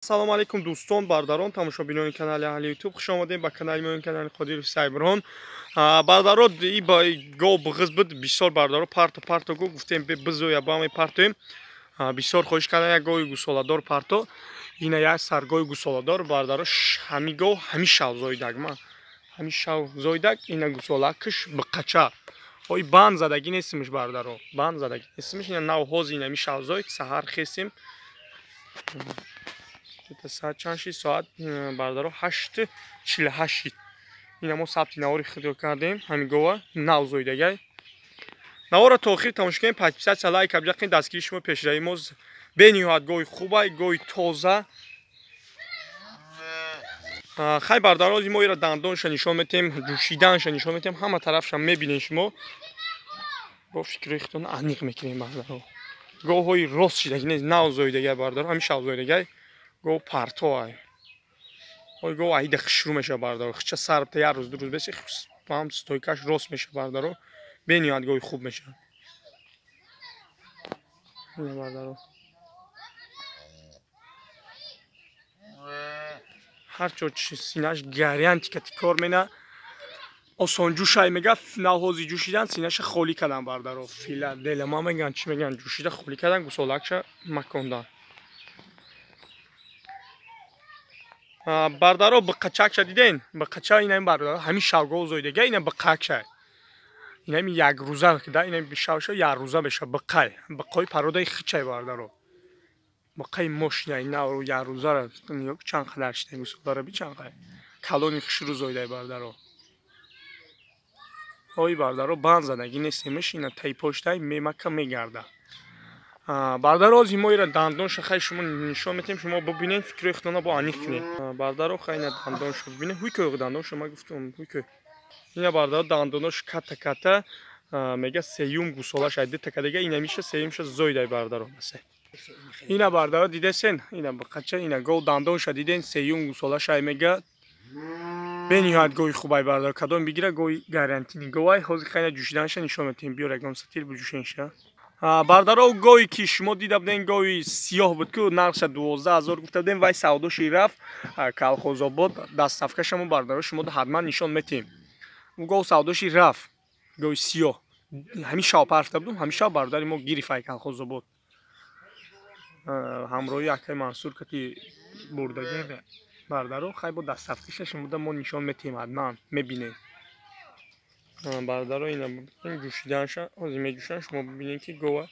Салом алейкум дӯстон, бародарон, тамошобинони канали Аҳли Ютуб. Хуш омадем ба канали моён, канали Қодиров Сайбирон. Бардаро гов биғиз буд, бисёр бардаро парто гов гуфтем бизоя ба ҳаме партоем. Бисёр хоҳиш кардам як гови гусоладор парто. Ина як саргови гусоладор бардаро ҳами гов ҳами шав зоидаг ма. Ҳами шав зоидаг ина гусолакиш биқача. Ой банд задаги нестимиш бардаро. Банд задаги нестимиш ина нав ҳози ина ми шав зоид саҳар хесим. Saat چند شد؟ ساعت بردارو 8:48. اینا ما ثبت نواری خودی کردیم. همین گواه نو زویدگی. نوارا تا آخر تماشا کنیم. 500 لایک ابجا کنیم. دستگیری شما پیشروی موز به نهایت گوی خوبه، گوی تازه. خیلی بردارو از ما ایرا دندانش نشون میدیم، جوشیدنش نشون میدیم. همه طرفش هم میبینید شما. با فکرتون عمیق میکنیم بردارو. گوهای راست شده نه نو زویدگی بردارو. همیشه زویدگی. گو پرتو ای گو ایده خشرو میشه بردارو خچه سرب تا یه روز دو روز بسی با هم ستویکاش راست میشه بردارو به نیاد گوی خوب میشه اینه بردارو هر چو سینهش گریان تیکه تیکار مینه آسان جوشای میگه نوحوزی جوشیدن سینهش خولی کردن بردارو فیله دل ما میگن چی میگن جوشیده خولی کردن گسولکش مکندن بردارو بقچک شدیدین بقچا اینا این بردارو همین شاگو زویدگی اینا بقچک شد اینا می یک روزه که اینا بیشاوشه یک روزه بشه بقای پرودای خچای بردارو بقای ماشین اینا رو یک روزه را چند خدر شده گوسولاره بی چند خدر کلونی خشرو زویده بردارو اوی بردارو بند زدگی نیستیمش اینا تای پشتای میمکه میگرده بردارو از ما ایرا دندانش خیلی شما نشون میتیم شما ببینید فکر اختنا با انیق کنید بردارو خیلی دندانش ببینید هوی که دندان شما گفتم هوی که اینا بردارو دندانش کتا میگه سیوم گوسالاش ایده تکدگه اینا میشه سیومش زویده بردارو مثلا اینا بردارو دیده سن اینا بقچه اینا گو دندانش دیدین سیوم گوسالاش میگه به نهایت گوی خوبای بردارو کدوم بگیره گوی گارانتی گوی حاضر خیلی جوشیدنش نشون میتیم بیا رقم ستیر بجوشینش بردارو گویی که شما دیده بودین گویی سیاه بود که نرخش 12000 گفته بودین وای سوداش رفت کالخوزآباد دستافکشمون بردارو شما حتما نشون میتیم اون گو سوداش رفت گویی سیاه همیشه پرفته بودم همیشه برداری ما گیری فای کالخوزآباد همراهی اکای منصور که بردگی بردارو خیلی با دستافکش شما ما نشون میتیم حتما میبینید بردارو اینا این جوشیدنش از این جوشیدن شما ببینید که گوه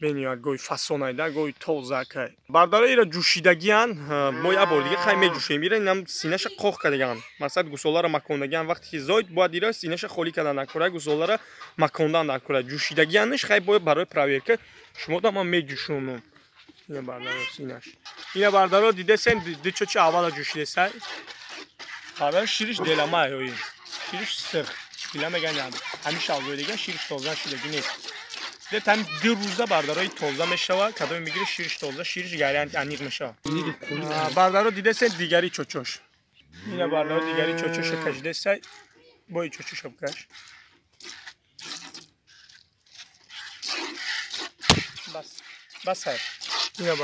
بنیاد گوی فسونایده گوی تازه که بردارو اینا جوشیدگیان ما یه بار دیگه خیلی میجوشیم میره اینم سینه‌ش قوق کردگان مثلا گوسالا را مکوندگان وقتی که زاید باید اینا سینه‌ش خالی کردن نکنه گوسالا را مکوندن نکنه جوشیدگیانش خیلی باید برای پرویر شما دا ما میجوشونم اینا بردارو سینه‌ش اینا بردارو دیده سن دیده چه اول جوشیده سای خبر شیرش دلمه شیرش سر اینا میگن همیشه زویدگی شیرش تازه شده نیست تام 2 روزه بردارای تازه میشه کدوم میگیره شیرش تازه شیرش گارانتی انیق میشه بردارو دیده سن دیگری چوچوش اینا بردارو دیگری چوچوش کشیده سای با چوچوش بکش بس اینا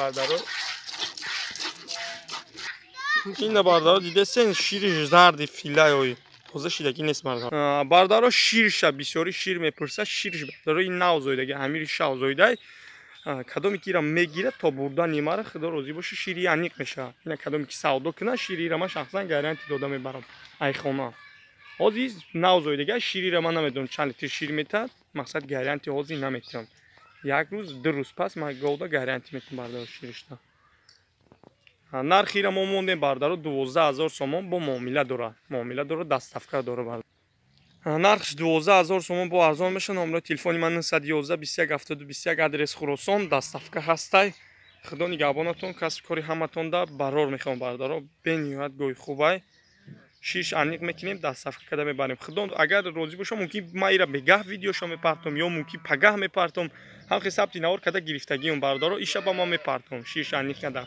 بردارو دیده سن شیرش زرد فیلای تازه شیرگی نیست مردم بردارو شیرش بسیاری شیر میپرسه شیرش بردارو این نو زویده همین شاو زویده کدومی که را میگیره تا بردن نیماره خدا روزی باشه شیری انیق میشه اینا کدومی که سودا کنه شیری را من شخصا گارانتی داده میبرم ای خونه عزیز نو زویده شیری را من نمیدونم چند لیتر شیر میتاد مقصد گارانتی عزیز نمیتونم یک روز 2 روز پس من گودا گارانتی میتونم بردارو شیرش تا нархи ра мо мондем бардaro 12000 сомон бо муомила дора дастафка дора бардар нархш 12000 сомон бо арзон меша номеро телефони ман 911 2172 адрес хуросон дастафка ҳастай худо нигоҳбонатон касби кори ҳаматонда барор мехоҳам бардаро бениҳоят гӯи хубай шиш аниқ мекунем дастафка када мебарем худо агар розӣ бошам мумкин ман ира бегаҳ видеошо мепартом ё мумкин пагаҳ мепартом ҳам хисабти навор када гирифтагиём бардаро иша ба ман мепартом шиш аниқ када